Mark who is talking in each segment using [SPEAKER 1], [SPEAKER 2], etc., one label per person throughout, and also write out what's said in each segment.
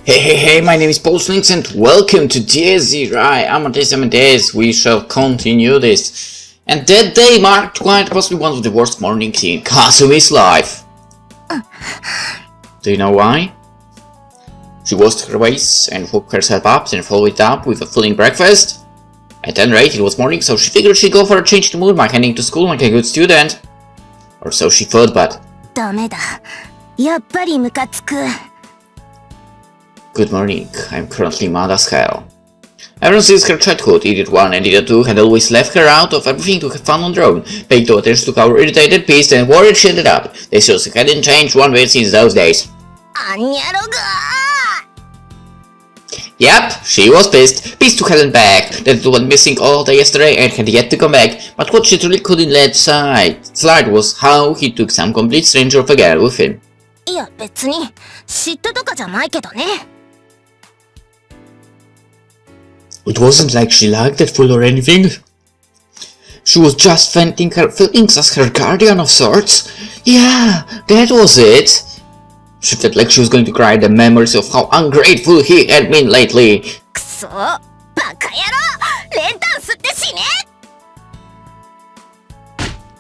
[SPEAKER 1] Hey, my name is PolishLynx and welcome to irae, Amantes. We shall continue this. And that day marked quite possibly one of the worst mornings in Kasumi's life. Do you know why? She washed her face and woke herself up, then followed it up with a filling breakfast. At 10 rate it was morning, so she figured she'd go for a change of mood by heading to school like a good student. Or so she thought, but... Good morning, I'm currently mad as hell. Ever since her childhood, Idiot 1 and Idiot 2 had always left her out of everything to have fun on their own, paying daughters to our irritated, pissed and worried she ended up. They just hadn't changed one bit since those days. Yep, she was pissed to hell and back, that it went missing all day yesterday and had yet to come back, but what she truly couldn't let slide was how he took some complete stranger of a girl with him. It wasn't like she liked that fool or anything. She was just venting her feelings as her guardian of sorts. Yeah, that was it. She felt like she was going to cry at the memories of how ungrateful he had been lately.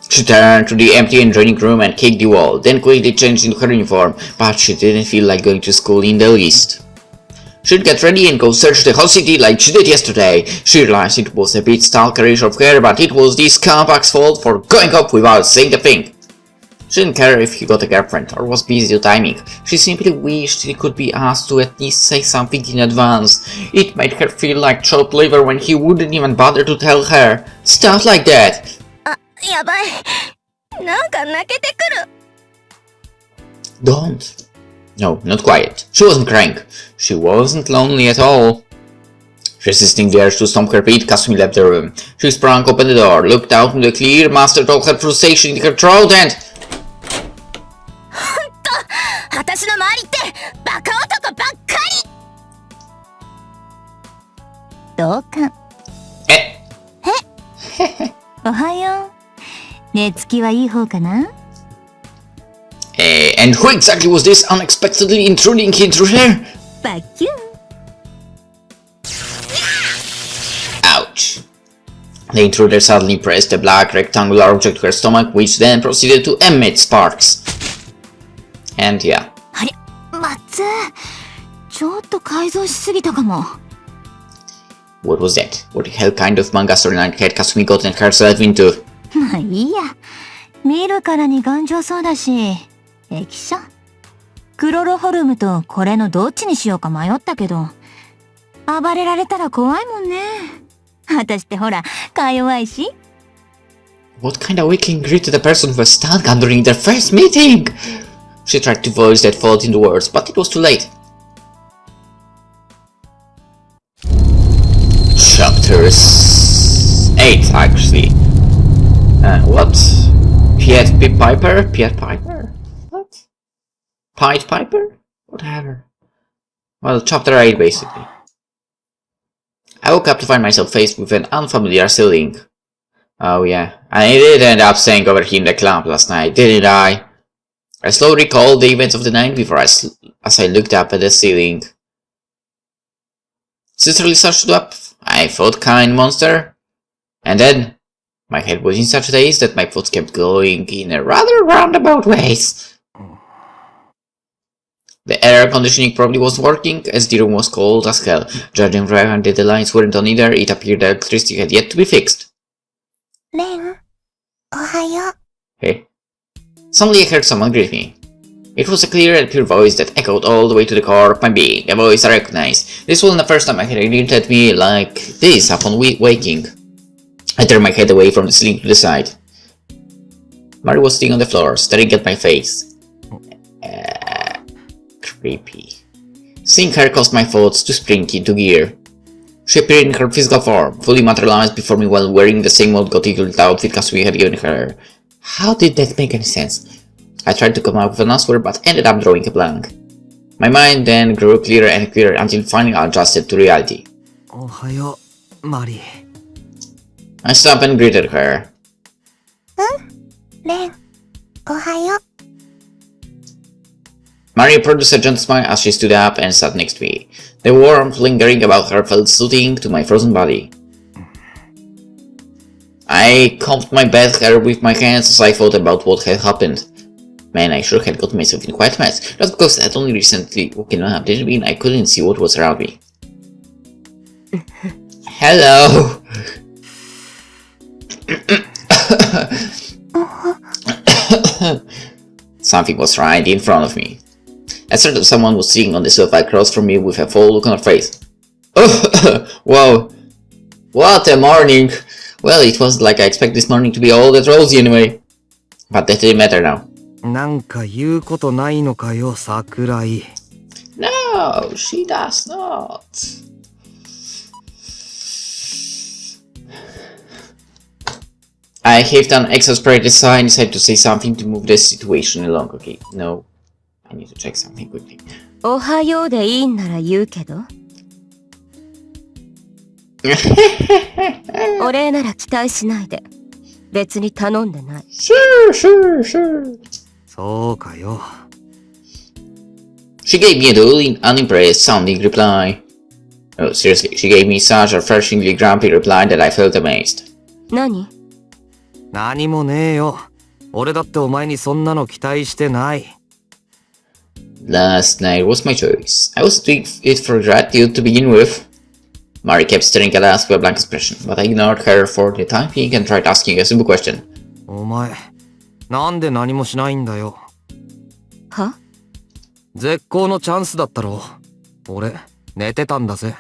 [SPEAKER 1] She turned to the empty and draining room and kicked the wall, then quickly changed into her uniform, but she didn't feel like going to school in the least. She'd get ready and go search the whole city like she did yesterday. She realized it was a bit stalkerish of her, but it was this scumbag's fault for going up without saying a thing. She didn't care if he got a girlfriend or was busy with timing. She simply wished he could be asked to at least say something in advance. It made her feel like chopped liver when he wouldn't even bother to tell her. Stuff like that. Don't. No, not quiet. She wasn't crying. She wasn't lonely at all. Resisting the urge to stomp her feet, Kasumi left the room. She sprung open the door, looked out into the clear, mastered all her frustration in her throat and... And who exactly was this unexpectedly intruding into her? Ouch. The intruder suddenly pressed a black rectangular object to her stomach, which then proceeded to emit sparks. And yeah. What was that? What the hell kind of manga storyline had Kasumi gotten herself into? What kind of weakling greeted a person who was stun gun during their first meeting? She tried to voice that thought into words, but it was too late. Chapter 8, actually. What? Pied Piper? What? Pied Piper? Whatever. Well, chapter 8, basically. I woke up to find myself faced with an unfamiliar ceiling. Oh yeah, I did end up staying over here in the club last night, didn't I? I slowly recalled the events of the night before as I looked up at the ceiling. Sincerely searched up, I thought, kind monster. And then, my head was in such a daze that my thoughts kept going in a rather roundabout ways. The air conditioning probably wasn't working, as the room was cold as hell. Judging from how the lights weren't on either, it appeared the electricity had yet to be fixed. Hey. Suddenly I heard someone greet me. It was a clear and pure voice that echoed all the way to the core of my being, a voice I recognized. This wasn't the first time I had it greeted at me like this upon waking. I turned my head away from the ceiling to the side. Mari was sitting on the floor, staring at my face. Creepy. Seeing her caused my thoughts to spring into gear. She appeared in her physical form, fully materialized before me while wearing the same old gothic outfit Kasumi had given her. How did that make any sense? I tried to come up with an answer, but ended up drawing a blank. My mind then grew clearer and clearer until finally I adjusted to reality. I stopped and greeted her. Maria produced a gentle smile as she stood up and sat next to me. The warmth lingering about her felt soothing to my frozen body. I combed my bad hair with my hands as I thought about what had happened. Man, I sure had got myself in quite a mess. Not because I had only recently woken up, didn't mean I couldn't see what was around me. Hello! Something was right in front of me. I saw that someone was sitting on the sofa across from me with a full look on her face. Oh, whoa. What a morning! Well, it wasn't like I expected this morning to be all that rosy anyway. But that didn't matter now.
[SPEAKER 2] なんか言うことないのかよ、Sakurai.
[SPEAKER 1] No, she does not. I heaved an exasperated sigh and decided to say something to move the situation along. Okay, no. I need to check something quickly.
[SPEAKER 3] おはようでいいんなら言うけど。お礼なら期待しないで。別に頼んでない。
[SPEAKER 1] Sure.
[SPEAKER 2] そうかよ。
[SPEAKER 1] She gave me a duly unimpressed sounding reply. Oh, seriously, she gave me such a refreshingly grumpy reply that I felt amazed.
[SPEAKER 3] 何？
[SPEAKER 2] 何もねえよ。俺だってお前にそんなの期待してない。
[SPEAKER 1] Last night was my choice. I was doing it for gratitude to begin with. Mari kept staring at us with a blank expression, but I ignored her for the time being and tried asking a simple question.
[SPEAKER 2] お前、なんで何もしないんだよ。
[SPEAKER 3] は？
[SPEAKER 2] 絶好のチャンスだったろ。俺、寝てたんだぜ。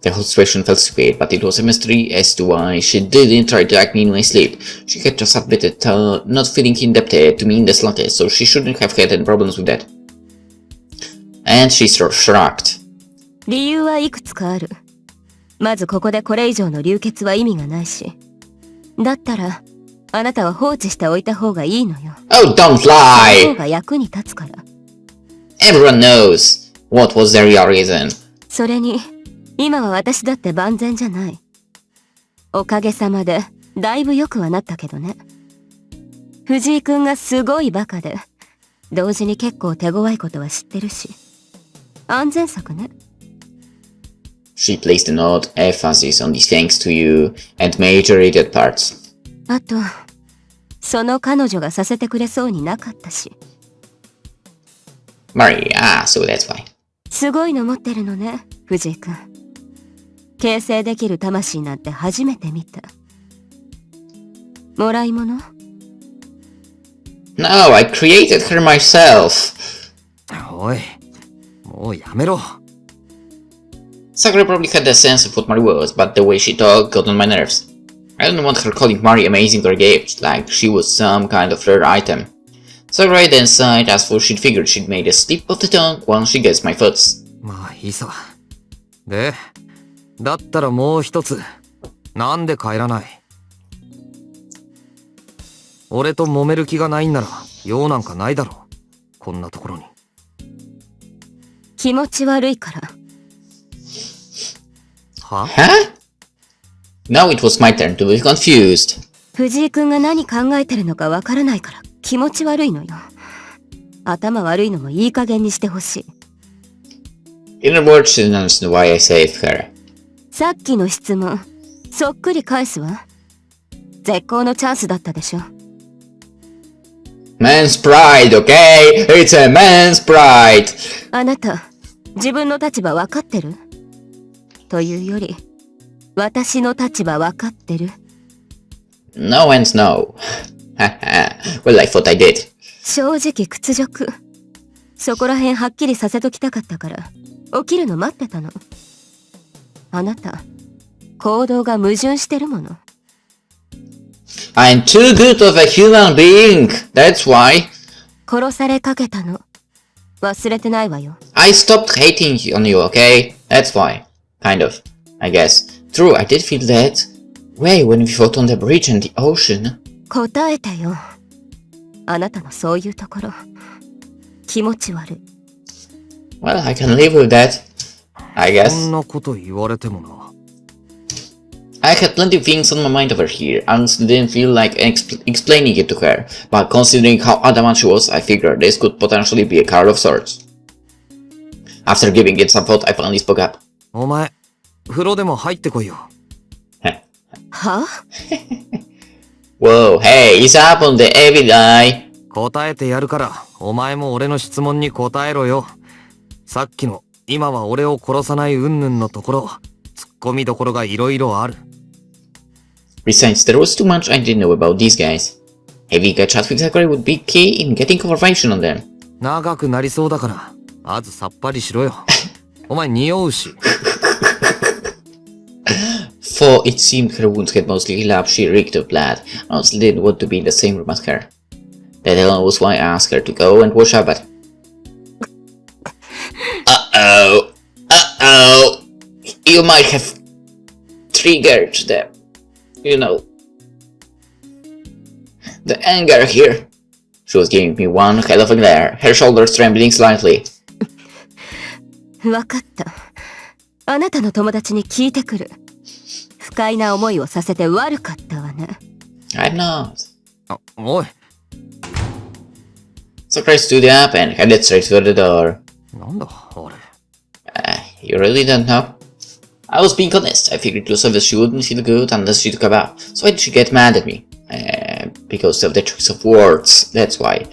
[SPEAKER 1] The whole situation felt stupid, but it was a mystery as to why she didn't try to act me in my sleep. She had just admitted not feeling indebted to me in the slightest, so she shouldn't have had any problems with that. And she shrugged.
[SPEAKER 3] 理由はいくつかある。まずここでこれ以上の流血は意味がないし。だったら、あなたは放置しておいた方がいいのよ。
[SPEAKER 1] Oh, don't
[SPEAKER 3] その
[SPEAKER 1] lie!
[SPEAKER 3] 方が役に立つから。
[SPEAKER 1] Everyone knows what was the real reason.
[SPEAKER 3] それに、今は私だって万全じゃない。おかげさまで、だいぶ良くはなったけどね。藤井くんがすごいバカで、同時に結構手強いことは知ってるし。安全策ね。
[SPEAKER 1] She placed an odd emphasis on the thanks to you and majorated parts.
[SPEAKER 3] あと、その彼女がさせてくれそうになかったし。
[SPEAKER 1] Mari, so that's why.
[SPEAKER 3] すごいの持ってるのね、藤井くん。形成できる魂なんて初めて見た。もらい物？
[SPEAKER 1] No, I created her myself.
[SPEAKER 2] おい、もうやめろ。
[SPEAKER 1] Sakurai probably had a sense of what Mari was, but the way she talked got on my nerves. I don't want her calling Mari amazing or gifted, like she was some kind of rare item. Sakurai then sighed as though she'd figured she'd made a slip of the tongue once she gets my thoughts.
[SPEAKER 2] まあいいさ。で、だったらもう一つ。なんで帰らない？俺と揉める気がないんなら用なんかないだろ。こんなところに。
[SPEAKER 3] 気持ち悪いから。
[SPEAKER 2] は？
[SPEAKER 1] Huh? Now it was my turn to be confused.
[SPEAKER 3] 藤井くんが何考えてるのかわからないから気持ち悪いのよ。頭悪いのもいい加減にしてほしい。
[SPEAKER 1] In other words, she didn't understand why I saved her.
[SPEAKER 3] さっきの質問、そっくり返すわ。絶好のチャンスだったでしょ。
[SPEAKER 1] Man's pride, okay? It's a man's pride!
[SPEAKER 3] あなた、自分の立場わかってる？というより、私の立場わかってる？
[SPEAKER 1] No and no. Well, I thought I did.
[SPEAKER 3] 正直屈辱。そこらへんはっきりさせときたかったから、起きるの待ってたの。あなた、行動が矛盾してるもの。
[SPEAKER 1] I'm too good of a human being, that's why.
[SPEAKER 3] 殺されかけたの。忘れてないわよ。
[SPEAKER 1] I stopped hating on you, okay? That's why. Kind of, I guess. True, I did feel that way when we fought on the bridge in the ocean.
[SPEAKER 3] 答えてよ。あなたのそういうところ。気持ち悪い。
[SPEAKER 1] Well, I can live with that, I guess.
[SPEAKER 2] そんなこと言われてもな。
[SPEAKER 1] I had plenty of things on my mind over here, and didn't feel like explaining it to her, but considering how adamant she was, I figured this could potentially be a card of sorts. After giving it some thought, I finally spoke up.
[SPEAKER 2] お前、風呂でも入ってこいよ。
[SPEAKER 3] は？
[SPEAKER 1] Whoa, hey, it's up on the every day.
[SPEAKER 2] 答えてやるから、お前も俺の質問に答えろよ。さっきの、今は俺を殺さない云々のところ、突っ込みどころがいろいろある。
[SPEAKER 1] Besides, there was too much I didn't know about these guys. Having a chat with Sakurai would be key in getting confirmation on them.
[SPEAKER 2] 長くなりそうだから、まずさっぱりしろよ。お前匂うし。
[SPEAKER 1] For it seemed her wounds had mostly healed up, she reeked of blood, and honestly didn't want to be in the same room as her. That alone was why I asked her to go and wash up, but... Uh-oh. You might have triggered the... the anger here. She was giving me one hell of a glare, her shoulders trembling slightly.
[SPEAKER 3] わかった。あなたの友達に聞いてくる。不快な思いをさせて悪かったわね。
[SPEAKER 1] I'm not.
[SPEAKER 2] あ、おい。
[SPEAKER 1] Sakurai stood up and headed straight for the door.
[SPEAKER 2] なんだ、あれ。
[SPEAKER 1] You really don't know? I was being honest. I figured Lucifer she wouldn't feel good unless she took a bath. So why did she get mad at me? Because of the choice of words. That's why.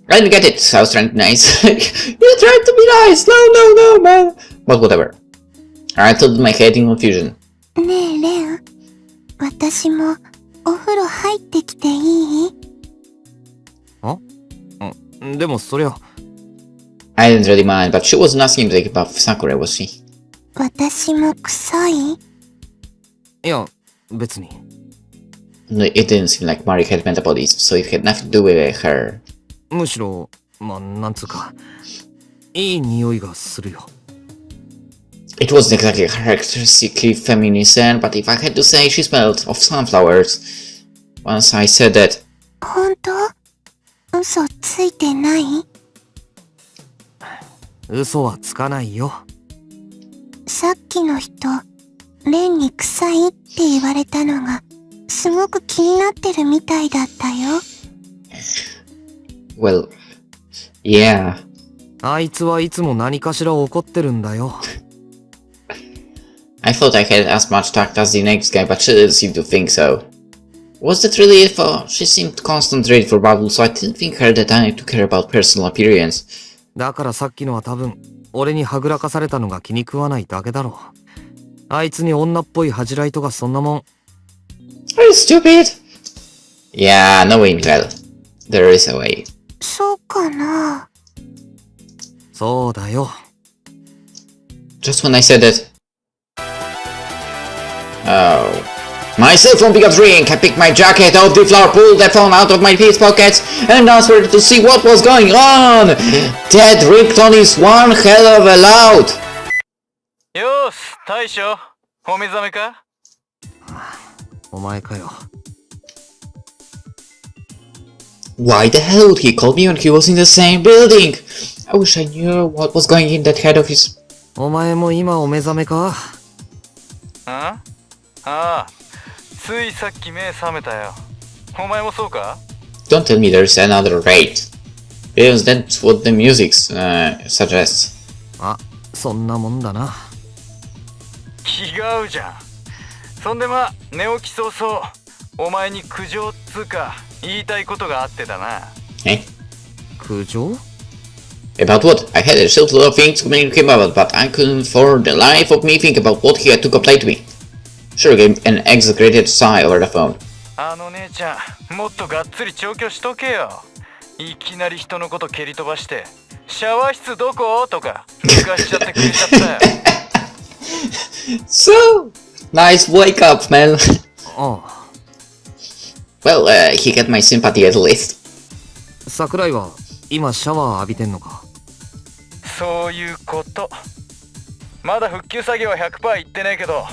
[SPEAKER 1] I didn't get it. I was trying to be nice. You tried to be nice. No, man. But whatever. I tilted my head in confusion.
[SPEAKER 4] ねえ、レン。私もお風呂入ってきていい？
[SPEAKER 2] でもそりゃ。
[SPEAKER 1] I didn't really mind, but she wasn't asking to take a bath for Sakurai, was she?
[SPEAKER 4] 私も臭い？
[SPEAKER 2] いや、別に。
[SPEAKER 1] No, it didn't seem like Mari had met about this, so it had nothing to do with her.
[SPEAKER 2] むしろ、まあ、なんつうか、いい匂いがするよ。
[SPEAKER 1] It wasn't exactly characteristically feminine scent, but if I had to say, she smelled of sunflowers. Once I said that.
[SPEAKER 4] 本当？嘘ついてない？
[SPEAKER 2] 嘘はつかないよ。
[SPEAKER 4] さっきの人、レンに臭いって言われたのが、すごく気になってるみたいだったよ。
[SPEAKER 1] Well, yeah.
[SPEAKER 2] あいつはいつも何かしら怒ってるんだよ。
[SPEAKER 1] I thought I had as much tact as the next guy, but she didn't seem to think so. Was that really it for? She seemed constantly ready for battle, so I didn't think her that I need to care about personal appearance.
[SPEAKER 2] だからさっきのは多分、俺にはぐらかされたのが気に食わないだけだろう。あいつに女っぽい恥じらいとかそんなもん。
[SPEAKER 1] Are you stupid? Yeah, knowing well. There is a way.
[SPEAKER 4] そうかな。
[SPEAKER 2] そうだよ。
[SPEAKER 1] Just when I said that. Oh. My cell phone began to ring. I picked my jacket off the floor, pulled the phone out of my pants pockets, and answered to see what was going on. That ringtone is one hell of a loud.
[SPEAKER 5] よーし、大将、お目覚めか？
[SPEAKER 2] お前かよ。
[SPEAKER 1] Why the hell would he call me when he was in the same building? I wish I knew what was going in that head of his.
[SPEAKER 2] お前も今お目覚めか？
[SPEAKER 5] ああ、ついさっき目覚めたよ。お前もそうか？
[SPEAKER 1] Don't tell me there's another raid. Because that's what the music suggests.
[SPEAKER 2] あ、そんなもんだな。
[SPEAKER 5] 違うじゃん。そんでまあ、寝起き早々、お前に苦情っつうか言いたいことがあってだな。
[SPEAKER 1] Eh?
[SPEAKER 2] 苦情？
[SPEAKER 1] About what? I had a shitload of things to communicate about, but I couldn't for the life of me think about what he had to complain to me. Sure gave an exaggerated sigh over the phone.
[SPEAKER 5] あの姉ちゃん、もっとがっつり調教しとけよ。いきなり人のこと蹴り飛ばして、シャワー室どこ？とか抜かしちゃってくれちゃったよ。
[SPEAKER 1] So, nice wake up, man.
[SPEAKER 2] ああ。
[SPEAKER 1] Well, he got my sympathy at least.
[SPEAKER 2] 桜井は今シャワー浴びてんのか？
[SPEAKER 5] そういうこと。まだ復旧作業は 100% いってねえけど、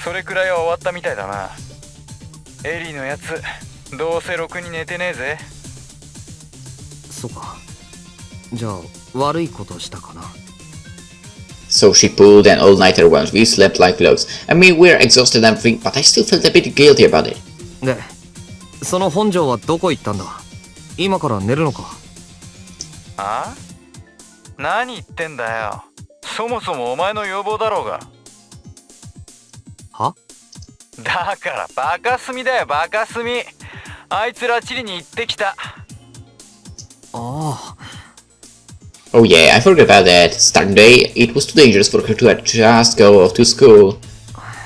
[SPEAKER 5] それくらいは終わったみたいだな。エリーのやつ、どうせろくに寝てねえぜ。
[SPEAKER 2] そうか。じゃあ悪いことしたかな。
[SPEAKER 1] So she pulled an all-nighter once. We slept like logs. I mean, we're exhausted and everything, but I still felt a bit guilty about it.
[SPEAKER 2] で、その本庄はどこ行ったんだ？今から寝るのか？
[SPEAKER 5] あ？何言ってんだよ。そもそもお前の要望だろうが。
[SPEAKER 2] は？
[SPEAKER 5] だからバカスミだよ、バカスミ。あいつらチリに行ってきた。
[SPEAKER 2] ああ。
[SPEAKER 1] Oh yeah, I forgot about that. Starting day, it was too dangerous for her to just go off to school.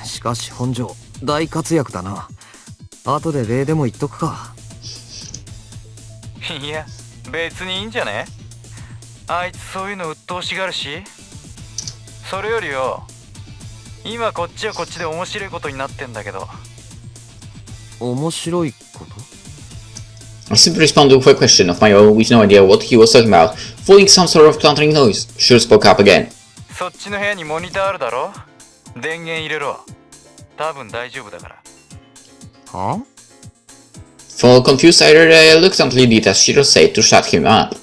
[SPEAKER 2] しかし本庄、大活躍だな。後で礼でも言っとくか。
[SPEAKER 5] いや、別にいいんじゃね？あいつそういうの鬱陶しがるし。それよりよ、今こっちはこっちで面白いことになってんだけど。
[SPEAKER 2] 面白いこと？
[SPEAKER 1] I simply responded with a question of my own with no idea what he was talking about, following some sort of clattering noise. Shur spoke up again.
[SPEAKER 5] そっちの部屋にモニターあるだろ？電源入れろ。多分大丈夫だから。
[SPEAKER 2] は？
[SPEAKER 1] For confused, I reluctantly did as Shiro said to shut him up.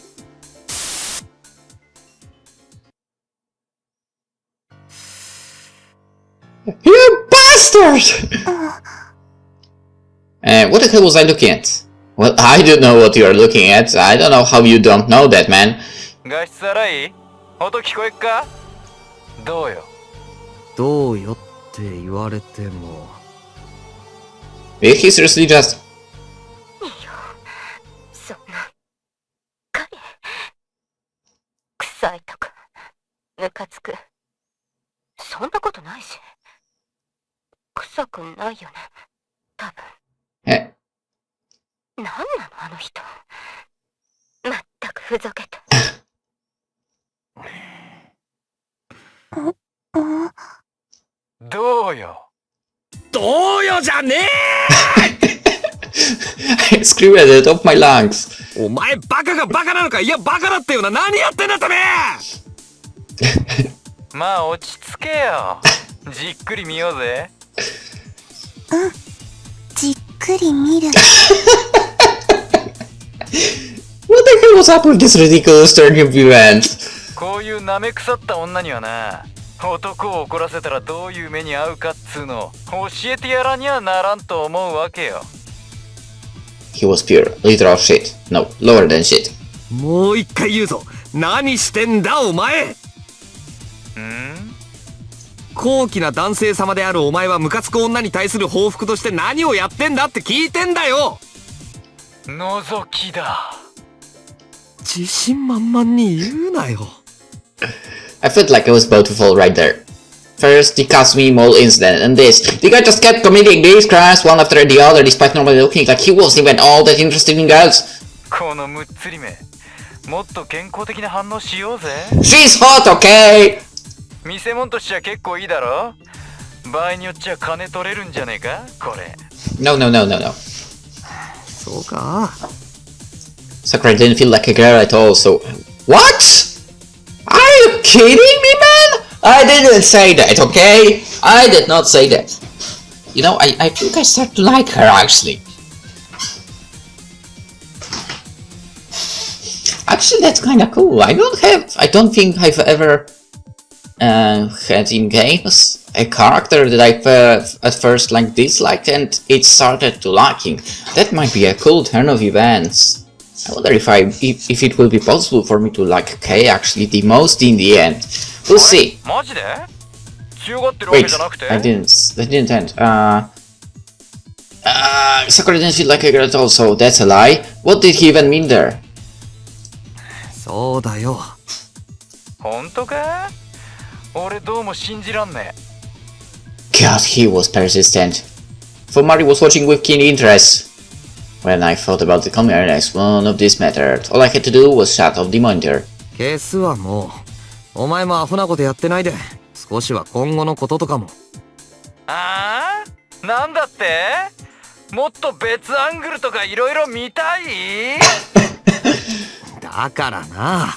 [SPEAKER 1] You bastard! What the hell was I looking at? Well, I don't know what you are looking at. I don't know how you don't know that, man.
[SPEAKER 5] 画質荒い？音聞こえっか？どうよ？
[SPEAKER 2] どうよって言われても。
[SPEAKER 1] Did he seriously just...
[SPEAKER 3] そんな彼臭いとかムカつく、そんなことないし。臭くないよね、多分。
[SPEAKER 1] Eh?
[SPEAKER 3] なんなのあの人、まったくふざけた。
[SPEAKER 5] どうよ？
[SPEAKER 2] どうよじゃね
[SPEAKER 1] I screamed at the top of my lungs.
[SPEAKER 2] え！お前バカがバカなのか？いやバカだってよな。何やってんだてめえ！
[SPEAKER 5] まあ落ち着けよ。じっくり見ようぜ。
[SPEAKER 4] じっくり見る。
[SPEAKER 1] What the hell was up with this ridiculous turn of events?
[SPEAKER 5] こういう舐め腐った女にはな、男を怒らせたらどういう目に遭うかっつうの教えてやらにゃならんと思うわけよ。
[SPEAKER 1] He was pure, literal shit. No, lower than shit.
[SPEAKER 2] もう一回言うぞ。何してんだお前！高貴な男性様であるお前はムカつく女に対する報復として何をやってんだって聞いてんだよ。
[SPEAKER 5] 覗きだ。
[SPEAKER 2] 自信満々に言うなよ。
[SPEAKER 1] I felt like I was about to fall right there. First, the Kasumi Mall incident, and this. The guy just kept committing these crimes one after the other, despite normally looking like he wasn't even all that interested in girls.
[SPEAKER 5] このむっつりめ、もっと健康的な反応しようぜ。
[SPEAKER 1] She's hot, okay?
[SPEAKER 5] 見せ物としちゃ結構いいだろ。場合によっちゃ金取れるんじゃねえかこれ。
[SPEAKER 1] No.
[SPEAKER 2] そうか。
[SPEAKER 1] Sakurai didn't feel like a girl at all, so... What? Are you kidding me, man? I didn't say that, okay? I did not say that. You know, I think I start to like her, actually. Actually, that's kinda cool. I don't think I've ever had in games a character that I at first like disliked and it started to liking. That might be a cool turn of events. I wonder if it will be possible for me to like Kay actually the most in the end. We'll see.
[SPEAKER 5] マジで？強がってるわけ
[SPEAKER 1] Wait,
[SPEAKER 5] じゃなくて？
[SPEAKER 1] that didn't end. Sakura didn't feel like a girl at all, so that's a lie. What did he even mean there?
[SPEAKER 2] そうだよ。
[SPEAKER 5] 本当か？俺どうも信じらんねえ。
[SPEAKER 1] God, he was persistent. Fumari was watching with keen interest. When I thought about becoming the next one of this mattered, all I had to do was shut off the monitor.
[SPEAKER 2] 消すはもう。お前もアホなことやってないで。少しは今後のこととかも。
[SPEAKER 5] ああ？なんだって？もっと別アングルとかいろいろ見たい？
[SPEAKER 2] だからな。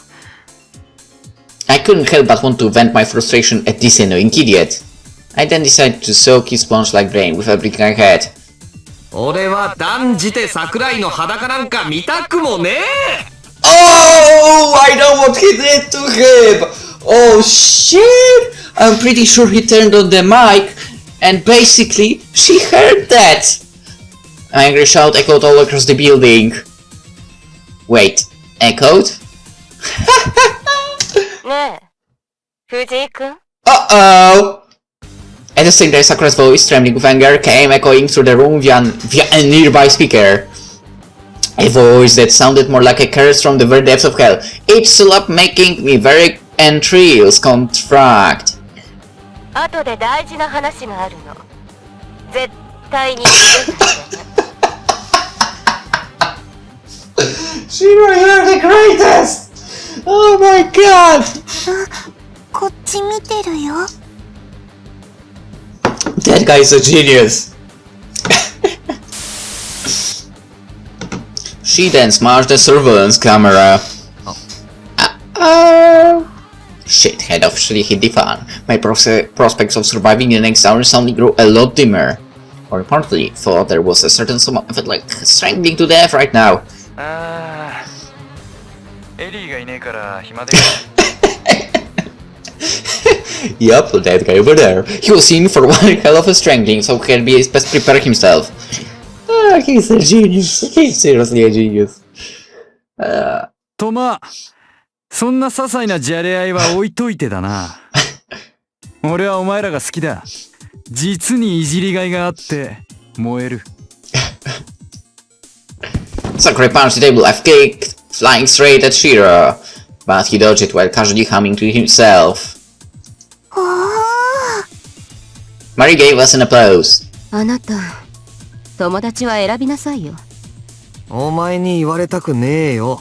[SPEAKER 1] I couldn't help but want to vent my frustration at this annoying idiot. I then decided to soak his sponge-like brain with everything I had.
[SPEAKER 2] 俺は断じて桜井の裸なんか見たくもねえ。
[SPEAKER 1] Oh, I know what he did to him! Oh shit! I'm pretty sure he turned on the mic and basically she heard that! An angry shout echoed all across the building. Wait, echoed?
[SPEAKER 3] ねえ、藤井くん
[SPEAKER 1] Uh-oh! At the same time, Sakura's voice, trembling with anger, came echoing through the room via a nearby speaker. A voice that sounded more like a curse from the very depths of hell. Each syllable making me very entrails contract.
[SPEAKER 3] 後で大事な話があるの。絶対に聞いてね。
[SPEAKER 1] Shiro, you're the greatest! Oh my god!
[SPEAKER 4] こっち見てるよ。
[SPEAKER 1] That guy is a genius! She then smashed the surveillance camera. Shit had officially hit the fan. My prospects of surviving the next hour suddenly grew a lot dimmer. More importantly, thought there was a certain someone I felt like strangling to death right now.
[SPEAKER 5] エリーがいねえから暇で
[SPEAKER 1] Yup, that guy over there. He was in for one hell of a strangling, so he can be best prepare himself. He's a genius. He's seriously a genius.
[SPEAKER 6] とまあそんな些細なじゃれ合いは置いといてだな俺はお前らが好きだ実にいじりがいがあって燃える
[SPEAKER 1] Sakurai punched the table, I've kicked, flying straight at Shiro. But he dodged it while casually humming to himself.
[SPEAKER 4] おー
[SPEAKER 1] Mari gave us an applause.
[SPEAKER 3] あなた、友達は選びなさいよ。
[SPEAKER 2] お前に言われたくねえよ。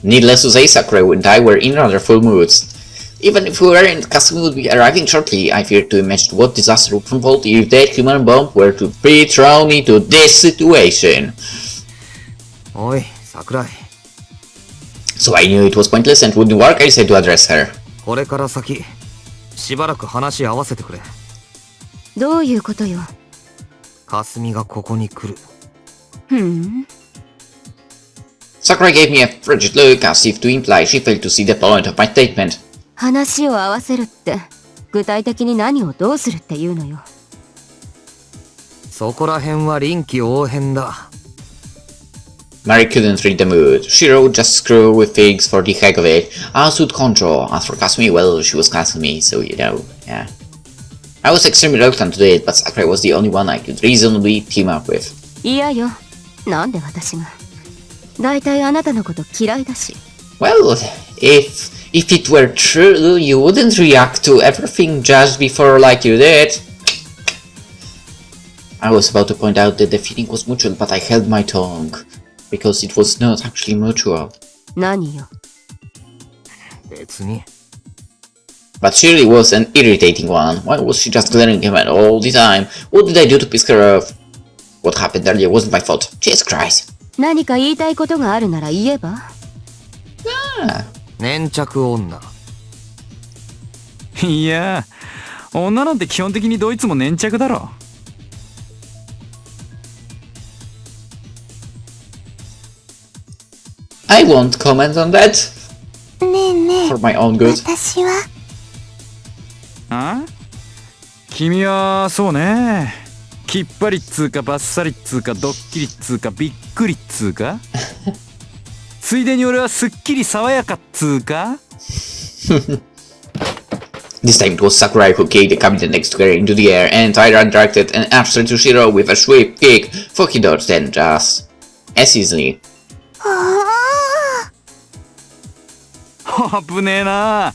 [SPEAKER 1] Needless to say, Sakurai and I were in rather full moods. Even if we weren't, Kasumi would be arriving shortly. I feared to imagine what disaster would unfold if that human bomb were to be thrown into this situation.
[SPEAKER 2] おい、桜井。
[SPEAKER 1] So I knew it was pointless and wouldn't work. I said to address her.
[SPEAKER 2] これから先、しばらく話し合わせてくれ。
[SPEAKER 3] どういうことよ。
[SPEAKER 2] 霞がここに来る。
[SPEAKER 3] ふん。
[SPEAKER 1] Sakurai gave me a frigid look as if to imply she failed to see the point of my statement.
[SPEAKER 3] 話を合わせるって、具体的に何をどうするっていうのよ。
[SPEAKER 2] そこら辺は臨機応変だ。
[SPEAKER 1] Mari couldn't read the mood. Shiro would just screw with things for the heck of it, as would Control. As for Kasumi, well, she was Kasumi, so you know, yeah. I was extremely reluctant to do it, but Sakurai was the only one I could reasonably team up with.
[SPEAKER 3] いやよ。なんで私が。だいたいあなたのこと嫌いだし。
[SPEAKER 1] Well, if it were true, you wouldn't react to everything just before like you did. I was about to point out that the feeling was mutual, but I held my tongue. Because it was not actually mutual.
[SPEAKER 3] 何よ。
[SPEAKER 2] 別に。
[SPEAKER 1] But she really was an irritating one. Why was she just glaring at him all the time? What did I do to piss her off? What happened earlier wasn't my fault. Jesus Christ.
[SPEAKER 3] 何か言いたいことがあるなら言えば。
[SPEAKER 2] 粘着女。
[SPEAKER 6] いや女なんて基本的にどいつも粘着だろ
[SPEAKER 1] I won't comment on that.
[SPEAKER 4] ねえねえ
[SPEAKER 1] For my own good.
[SPEAKER 4] 私は
[SPEAKER 6] あ君はそうねきっぱりっつうかバッサリっつうかドッキリっつうかびっくりっつうかついでに俺はすっきり爽やかっつうか
[SPEAKER 1] This time it was Sakurai who kicked the cabinet next to her into the air, and I directed an answer to Shiro with a swift kick, for he dodged and just as easily.
[SPEAKER 6] 危ねえな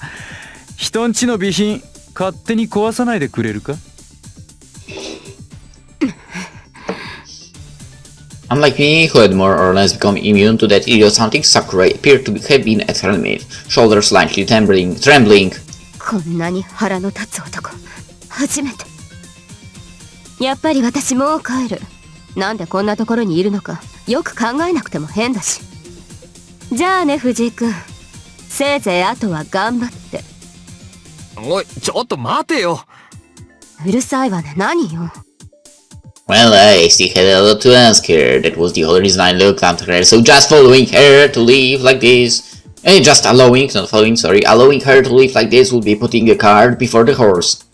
[SPEAKER 6] 人んちの備品勝手に壊さないでくれるか
[SPEAKER 1] Unlike me, who had more or less become immune to that idiosyncratic, Sakurai appeared to have been at her limit, shoulders slightly trembling.
[SPEAKER 3] こんなに腹の立つ男。初めて。やっぱり私もう帰る。なんでこんなところにいるのか、よく考えなくても変だし。じゃあね、藤井くん。せいぜいあとは頑張って。
[SPEAKER 2] おい、ちょっと待てよ。
[SPEAKER 3] うるさいわね、何よ。
[SPEAKER 1] Well, I still had a lot to ask her. That was the whole reason I looked after her, so just following her to leave like this Just allowing, not following, sorry, allowing her to live like this would be putting a cart before the horse.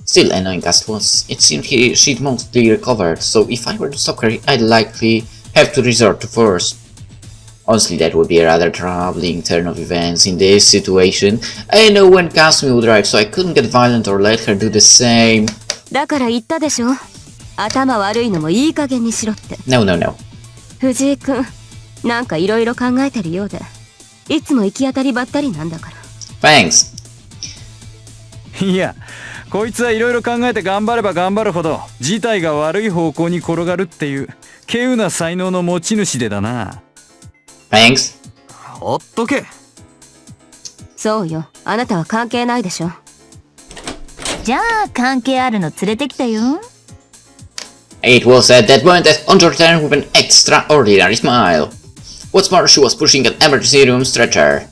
[SPEAKER 1] Still, annoying as it was, it seemed she'd mostly recovered, so if I were to stop her, I'd likely have to resort to force. Honestly, that would be a rather troubling turn of events in this situation. I know when Kasumi would arrive, so I couldn't get violent or let her do the same.
[SPEAKER 3] だから言ったでしょ。頭悪いのもいい加減にしろって。
[SPEAKER 1] No, no, no.
[SPEAKER 3] 藤井くん、なんかいろいろ考えてるようで、いつも行き当たりばったりなんだから。
[SPEAKER 1] Thanks.
[SPEAKER 6] いや、こいつはいろいろ考えて頑張れば頑張るほど事態が悪い方向に転がるっていう稀有な才能の持ち主でだな。
[SPEAKER 1] Thanks.
[SPEAKER 2] ほっとけ。
[SPEAKER 3] そうよ、あなたは関係ないでしょ。
[SPEAKER 7] じゃあ関係あるの連れてきたよ。
[SPEAKER 1] It was at that moment that Honjo returned with an extraordinary smile. What's more, she was pushing an emergency room stretcher.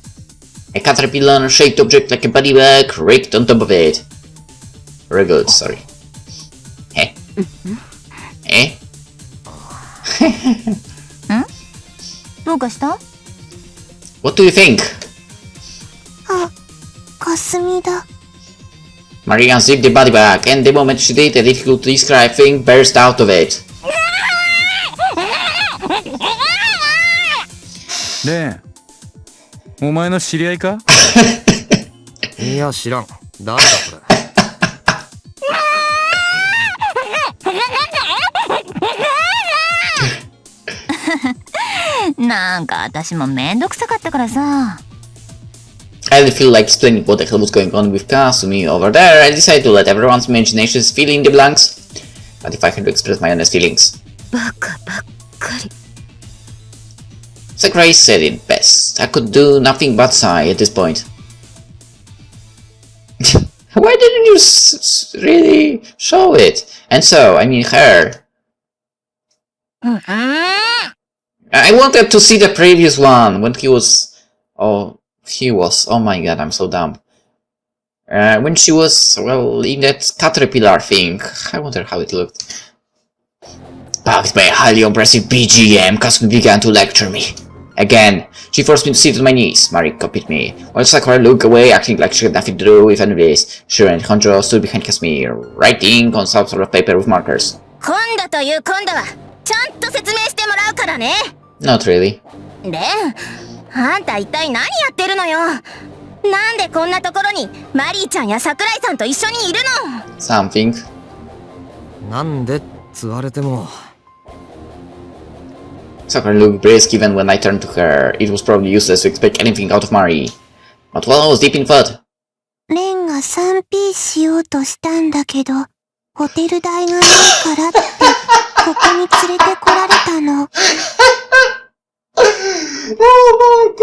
[SPEAKER 1] A caterpillar-shaped object like a body bag rigged on top of it. Very good, sorry. Eh? Eh?
[SPEAKER 7] どうかした？
[SPEAKER 1] What do you think?
[SPEAKER 4] あ、かすみだ。
[SPEAKER 1] Maria unzipped the body bag, and the moment she did, a difficult to describe thing burst out of it.
[SPEAKER 6] レン、お前の知り合いか？
[SPEAKER 2] いや、知らん。誰だこれ。
[SPEAKER 7] なんか私もめんどくさかったからさ。
[SPEAKER 1] I didn't feel like explaining what the hell was going on with Kasumi over there. I decided to let everyone's imaginations fill in the blanks. But if I had to express my honest feelings.
[SPEAKER 3] バカばっかり。
[SPEAKER 1] Sakurai said it best. I could do nothing but sigh at this point. Why didn't you really show it? And so, I mean her. I wanted to see the previous one when he was... Oh my god, I'm so dumb. When she was, well, in that caterpillar thing. I wonder how it looked. Bugged by a highly oppressive BGM, Kasumi began to lecture me. Again, she forced me to sit on my knees. Mari copied me. While Sakurai looked away, acting like she had nothing to do with any of this. Shiro and Honjo stood behind Kasumi, writing on some sort of paper with markers.
[SPEAKER 7] 今度という今度はちゃんと説明してもらうからね。
[SPEAKER 1] Not really.
[SPEAKER 7] レン、あんた一体何やってるのよ。なんでこんなところにマリーちゃんや桜井さんと一緒にいるの？
[SPEAKER 1] Something.
[SPEAKER 2] なんでつわれても。
[SPEAKER 1] Sakurai looked brisk even when I turned to her. It was probably useless to expect anything out of Mari. But while I was deep in thought...
[SPEAKER 4] レンが 3P しようとしたんだけど、ホテル代がないからって、ここに連れてこられたの。
[SPEAKER 1] Oh my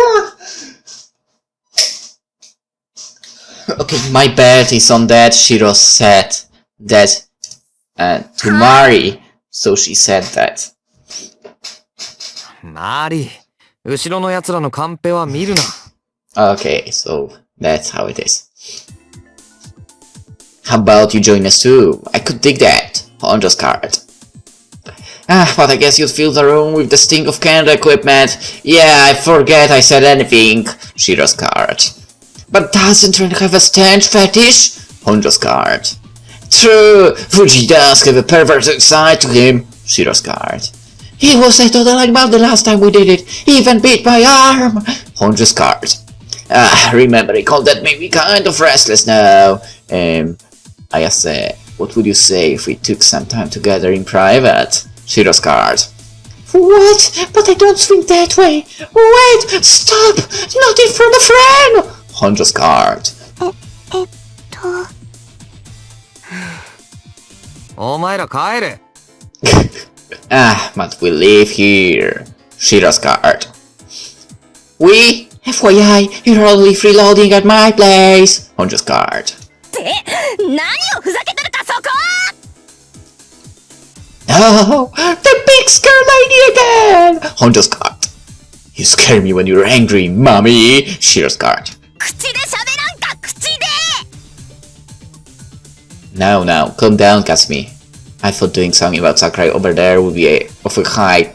[SPEAKER 1] god! Okay, my bet is on that. Shiro said that to Mari, so she said that.
[SPEAKER 2] マリー、後ろの奴らのカンペは見るな。
[SPEAKER 1] Okay, so that's how it is. How about you join us too? I could dig that. Honjo's card. But I guess you'd fill the room with the stink of Canada equipment. Yeah, I forget I said anything. Shiro's card. But doesn't Ren have a stench fetish? Honjo's card. True, Fuji does have a perverted side to him. Shiro's card. He was a total about the last time we did it. He even beat my arm. Honjo's card. Remember, he called that made me kind of restless now. I said, what would you say if we took some time together in private? Shiro's card. What? But I don't swing that way. Wait! Stop! Not in front of Ren! Honjo's card.
[SPEAKER 2] お前ら帰れ。
[SPEAKER 1] But we live here. Shiro's card. We? FYI, you're only freeloading at my place. Honjo's card.
[SPEAKER 7] って何をふざけてるかそこ！
[SPEAKER 1] Oh, the big scare lady again! Honjo's card. You scare me when you're angry, mommy. Shiro's card.
[SPEAKER 7] 口で喋らんか口で！
[SPEAKER 1] Now, calm down, Kasumi. I thought doing something about Sakurai over there would be of a higher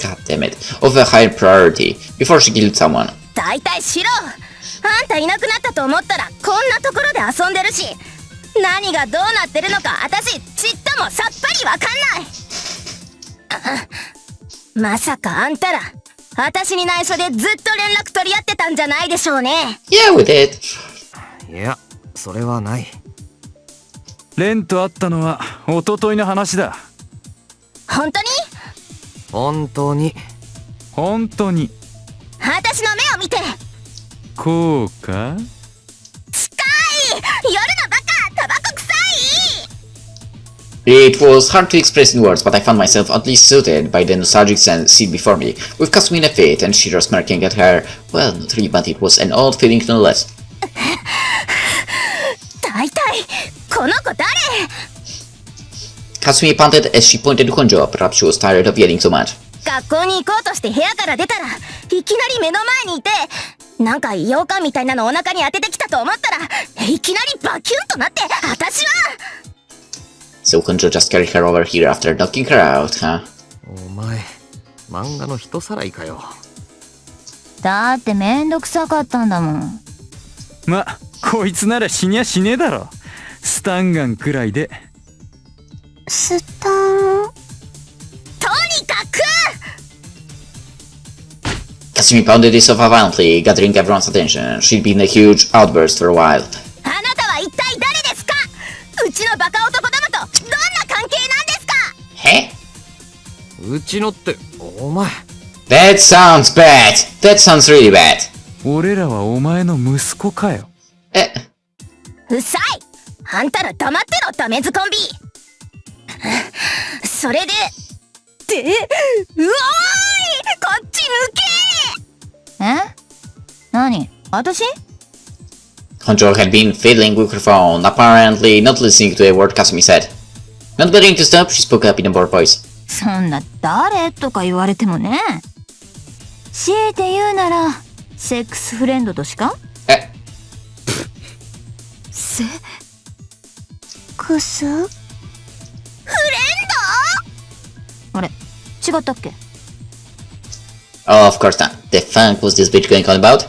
[SPEAKER 1] God damn it, of a higher priority before she killed someone.
[SPEAKER 7] だいたいしろ。あんたいなくなったと思ったらこんなところで遊んでるし、何がどうなってるのか私ちっともさっぱりわかんない。まさかあんたら私に内緒でずっと連絡取り合ってたんじゃないでしょうね。
[SPEAKER 1] Yeah, we did.
[SPEAKER 2] いや、それはない。
[SPEAKER 6] レンと会ったのは一昨日の話だ。
[SPEAKER 7] 本当に？
[SPEAKER 2] 本当に。
[SPEAKER 6] 本当に。
[SPEAKER 7] 私の目を見て。
[SPEAKER 6] こうか？
[SPEAKER 7] 近い！夜のバカ！タバコ臭い！
[SPEAKER 1] It was hard to express in words, but I found myself oddly soothed by the nostalgic scene before me, with Kasumi in a fit and Shiro smirking at her. Well, not really, but it was an odd feeling nonetheless.
[SPEAKER 7] 大体この子誰？
[SPEAKER 1] Kasumi panted as she pointed to Honjo. Perhaps she was tired of yelling so much.
[SPEAKER 7] 学校に行こうとして部屋から出たらいきなり目の前にいて、なんか羊羹みたいなのお腹に当ててきたと思ったらいきなりバキュンとなって、私は
[SPEAKER 1] So Honjo just carried her over here after knocking her out, huh?
[SPEAKER 2] お前、漫画の人さらいかよ。
[SPEAKER 8] だってめんどくさかったんだもん。
[SPEAKER 6] ま、こいつなら死にゃしねえだろ。スタンガンくらいで。
[SPEAKER 4] スタン。
[SPEAKER 7] とにかく
[SPEAKER 1] Kasumi pounded the sofa violently, gathering everyone's attention. She'd been in a huge outburst for a while.
[SPEAKER 7] あなたは一体誰ですか？うちのバカ男どもとどんな関係なんですか？
[SPEAKER 1] Hey?
[SPEAKER 2] うちのって、お前。
[SPEAKER 1] That sounds bad! That sounds really bad!
[SPEAKER 6] 俺らはお前の息子かよ。
[SPEAKER 7] うさい！あんたら黙ってろ、ダメズコンビ！それで、うおーい！こっち向け！
[SPEAKER 8] え？何？私？
[SPEAKER 1] Honjo had been fiddling with her phone, apparently not listening to a word Kasumi said. Not bothering to stop, she spoke up in a bored voice.
[SPEAKER 8] そんな誰とか言われてもね。強いて言うならセックスフレンドとしか？
[SPEAKER 3] セ
[SPEAKER 4] クス？
[SPEAKER 7] フレン
[SPEAKER 8] あれ？違ったっけ？
[SPEAKER 1] Oh, of course not. The fuck was this bitch going on about?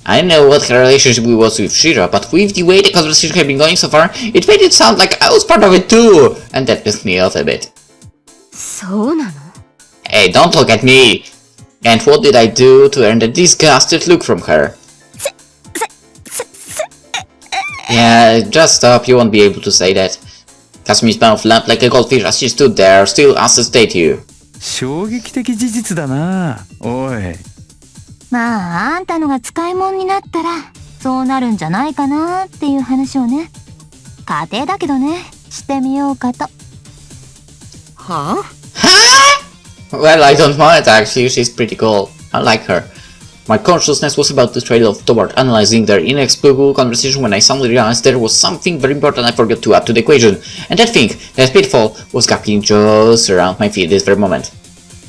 [SPEAKER 1] I don't know what her relationship was with Shira, but with the way the conversation had been going so far, it made it sound like I was part of it too! And that pissed me off a bit.
[SPEAKER 3] そうなの？
[SPEAKER 1] Hey, don't look at me! And what did I do to earn the disgusted look from her? Yeah, just stop, you won't be able to say that. Kasumi's mouth lapped like a goldfish as she stood there, still as a statue.
[SPEAKER 6] 衝撃的事実だな。おい。
[SPEAKER 8] まああんたのが使い物になったらそうなるんじゃないかなっていう話をね。家庭だけどね、してみようかと。
[SPEAKER 2] はぁ？
[SPEAKER 1] Well, I don't mind actually, she's pretty cool. I like her. My consciousness was about to trail off toward analyzing their inexplicable conversation when I suddenly realized there was something very important I forgot to add to the equation, and that thing, that pitfall, was gapping just around my feet this very moment.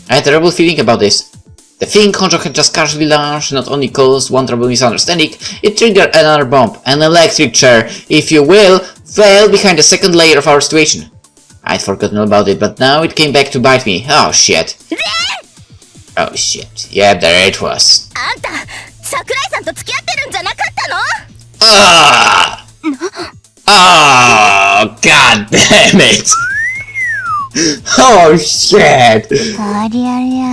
[SPEAKER 1] I had a terrible feeling about this. The thing Honjo had just casually launched not only caused one terrible misunderstanding, it triggered another bomb, an electric chair, if you will, fell behind the second layer of our situation. I'd forgotten all about it, but now it came back to bite me. Oh shit. Oh shit. Yeah, there it was.
[SPEAKER 7] あんた、桜井さんと付き合ってるんじゃなかったの？
[SPEAKER 1] Oh, god damn it! Oh shit!
[SPEAKER 8] ありゃりゃ。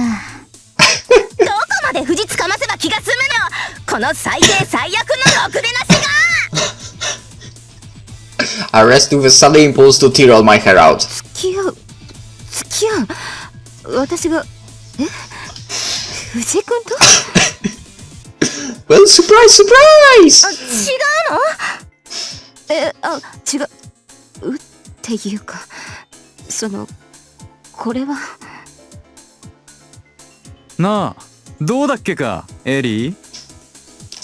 [SPEAKER 7] どこまで藤つかませば気が済むの？この最低最悪のろくでなしが！
[SPEAKER 1] I rest with a sudden impulse to tear all my hair out.
[SPEAKER 3] 付き合う私が藤井君と
[SPEAKER 1] Well, surprise, surprise!
[SPEAKER 7] 違うの？
[SPEAKER 3] 違うっていうかこれは
[SPEAKER 6] なあ、どうだっけか、エリー？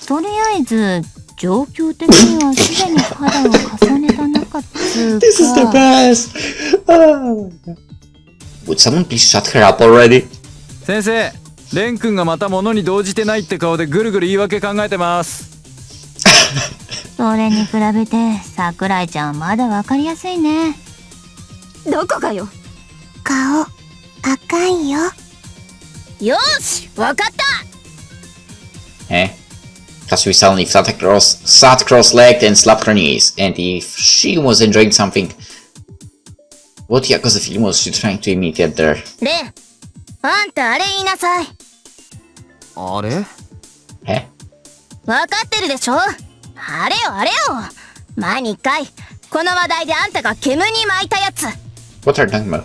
[SPEAKER 8] とりあえず状況的にはすでに肌を重ねた中つう
[SPEAKER 1] This is the
[SPEAKER 8] か。
[SPEAKER 1] best! Oh my god. Would someone please shut her up already?
[SPEAKER 6] 先生、レン君がまた物に動じてないって顔でぐるぐる言い訳考えてます。
[SPEAKER 8] それに比べて桜井ちゃんはまだわかりやすいね。
[SPEAKER 3] どこがよ？
[SPEAKER 4] 顔赤いよ。
[SPEAKER 7] よし、わかった。
[SPEAKER 1] Eh? Kasumi suddenly sat cross-legged and slapped her knees, and if she was enjoying something, what Yakuza film was she trying to imitate there?
[SPEAKER 7] レン、あんたあれ言いなさい。
[SPEAKER 2] あれ
[SPEAKER 1] Eh?
[SPEAKER 7] わかってるでしょ。あれよあれよ。前に一回、この話題であんたが煙に巻いたやつ。
[SPEAKER 1] What are you talking about?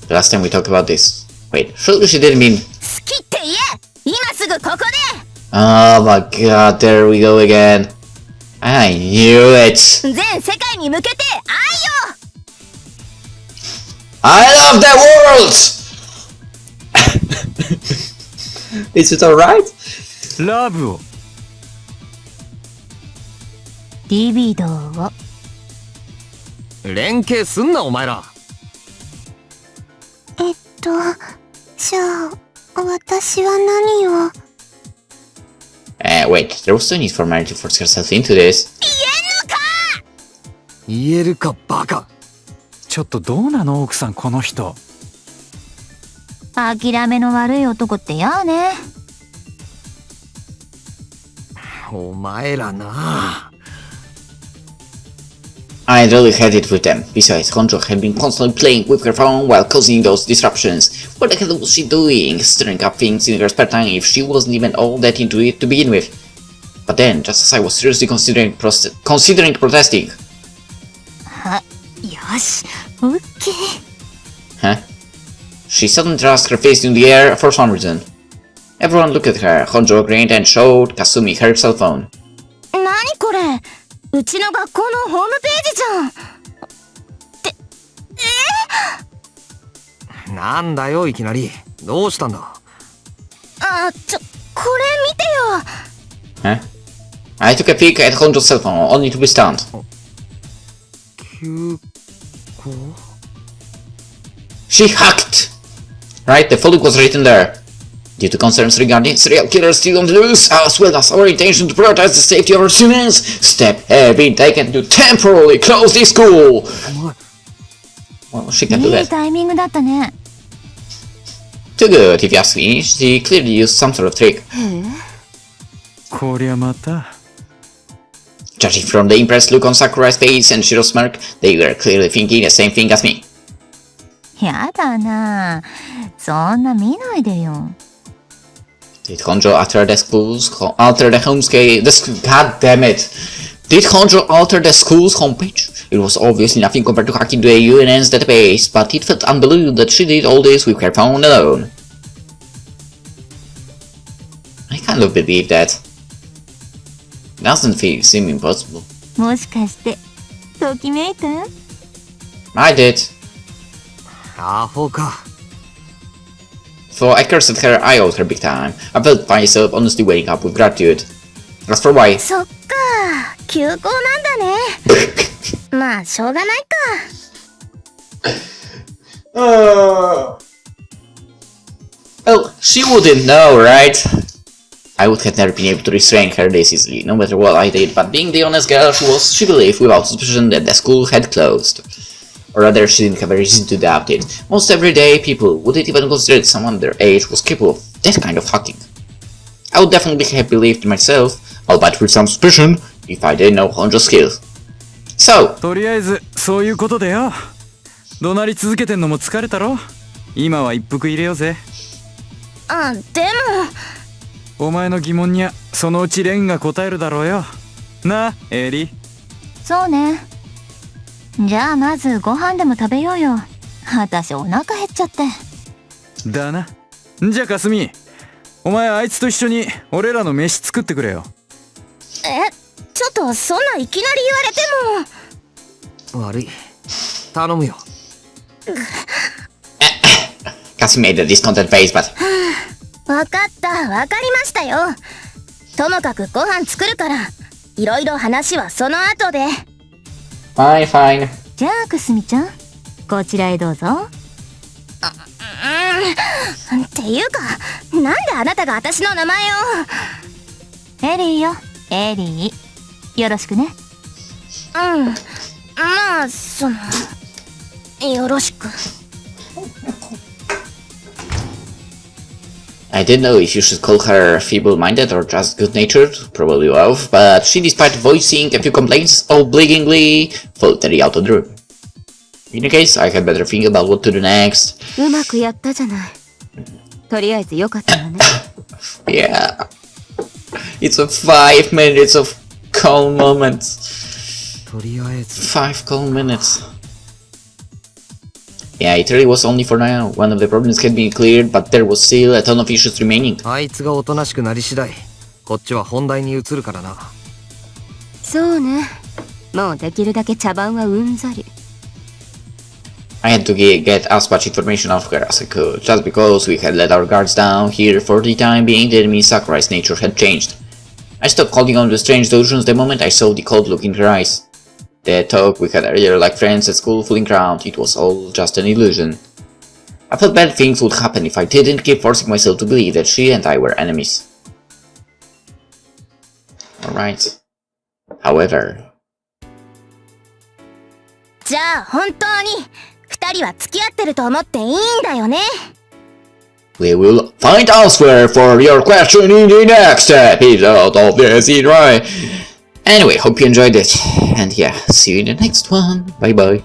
[SPEAKER 1] The last time we talked about this. Wait, surely she didn't mean...
[SPEAKER 7] 好きって言え。今すぐここで。
[SPEAKER 1] Oh my god, there we go again. I knew it!
[SPEAKER 7] 全世界に向けて
[SPEAKER 1] I love the world! Is it alright?
[SPEAKER 6] ラブを。
[SPEAKER 8] リビドーを。
[SPEAKER 2] 連携すんなお前ら。
[SPEAKER 4] じゃあ、私は何を。
[SPEAKER 1] Wait, there was no need for Mary to force herself into this.
[SPEAKER 2] 言えるかバカ。
[SPEAKER 6] ちょっとどうなの奥さんこの人。
[SPEAKER 8] 諦めの悪い男ってやね。
[SPEAKER 2] お前らな。
[SPEAKER 1] I really had it with them. Besides, Honjo had been constantly playing with her phone while causing those disruptions. What the hell was she doing? Stirring up things in her spare time if she wasn't even all that into it to begin with. But then, just as I was seriously considering protesting...
[SPEAKER 8] は、よし、オッケー。
[SPEAKER 1] Huh? She suddenly thrust her face in the air for some reason. Everyone looked at her. Honjo grinned and showed Kasumi her cell phone.
[SPEAKER 7] 何これ。うちの学校のホームページじゃん。って
[SPEAKER 2] なんだよいきなり。どうしたんだ。
[SPEAKER 7] これ見てよ。
[SPEAKER 1] Huh? I took a peek at Honjo's cell phone, only to be stunned.
[SPEAKER 2] 休校
[SPEAKER 1] She hacked! Right, the following was written there. Due to concerns regarding serial killers still on the loose, as well as our intention to prioritize the safety of our students, steps have been taken to temporarily close the school! Well, she can do
[SPEAKER 8] いい
[SPEAKER 1] that.
[SPEAKER 8] タイミングだったね。
[SPEAKER 1] Too good, if you ask me. She clearly used some sort of trick.
[SPEAKER 6] こりゃまた。
[SPEAKER 1] Judging from the impressed look on Sakurai's face and Shiro's smirk, they were clearly thinking the same thing as me.
[SPEAKER 8] やだな。そんな見ないでよ。
[SPEAKER 1] Did Honjo alter the school's God damn it! Did Honjo alter the school's homepage? It was obviously nothing compared to hacking the UNN's database, but it felt unbelievable that she did all this with her phone alone. I kind of believe that. Doesn't seem impossible.
[SPEAKER 8] もしかして、ときめいた？
[SPEAKER 1] I did.
[SPEAKER 2] アホか。
[SPEAKER 1] Though I cursed at her, I owed her big time. I felt myself honestly waking up with gratitude. As for why,
[SPEAKER 7] そっか、休校なんだね。まあしょうがないか。
[SPEAKER 1] well, she wouldn't know, right? I would have never been able to restrain her this easily, no matter what I did, but being the honest girl she was, she believed without suspicion that the school had closed. Or rather, she didn't have a reason to doubt it. Most everyday people wouldn't even consider that someone their age was capable of that kind of hacking. I would definitely have believed myself, albeit with some suspicion, if I didn't know Honjo's skills. So,
[SPEAKER 6] とりあえずそういうことでよ。怒鳴り続けてんのも疲れたろ。今は一服入れようぜ。
[SPEAKER 7] あ、でも。
[SPEAKER 6] お前の疑問にはそのうちレンが答えるだろうよ。なあ、エリ。
[SPEAKER 8] そうね。じゃあまずご飯でも食べようよ。私お腹減っちゃって。
[SPEAKER 6] だな。じゃあかすみ、お前あいつと一緒に俺らの飯作ってくれよ。
[SPEAKER 7] ちょっとそんないきなり言われても。
[SPEAKER 2] 悪い。頼むよ。
[SPEAKER 1] Cassie made a discontented face, but...
[SPEAKER 7] わかった、わかりましたよ。ともかくご飯作るから、いろいろ話はその後で。
[SPEAKER 1] Fine, fine.
[SPEAKER 8] じゃあくすみちゃん、こちらへどうぞ。
[SPEAKER 7] っていうか、なんであなたが私の名前を。
[SPEAKER 8] エリーよ、エリー。よろしくね。
[SPEAKER 7] まあよろしく。
[SPEAKER 1] I didn't know if you should call her feeble-minded or just good-natured, probably both, but she, despite voicing a few complaints, obligingly followed Terry out of the room. In any case, I had better think about what to do next.
[SPEAKER 3] うまくやったじゃない。とりあえずよかったわね。
[SPEAKER 1] Yeah. It's a 5 minutes of calm moments.
[SPEAKER 2] とりあえず
[SPEAKER 1] 5 calm minutes. Yeah, it really was only for now. One of the problems had been cleared, but there was still a ton of issues remaining.
[SPEAKER 2] あいつがおとなしくなり次第こっちは本題に移るからな。
[SPEAKER 3] そうね。もうできるだけ茶番はうんざり。
[SPEAKER 1] I had to get as much information out of her as I could, just because we had let our guards down here for the time being. Didn't mean Sakurai's nature had changed. I stopped holding on to strange delusions the moment I saw the cold look in her eyes. The talk we had earlier like friends at school fooling around, it was all just an illusion. I thought bad things would happen if I didn't keep forcing myself to believe that she and I were enemies. Alright. However...
[SPEAKER 7] じゃあ本当に二人は付き合ってると思っていいんだよね。
[SPEAKER 1] We will find elsewhere for your question in the next episode of this irae. Anyway, hope you enjoyed it. And yeah, see you in the next one. Bye bye.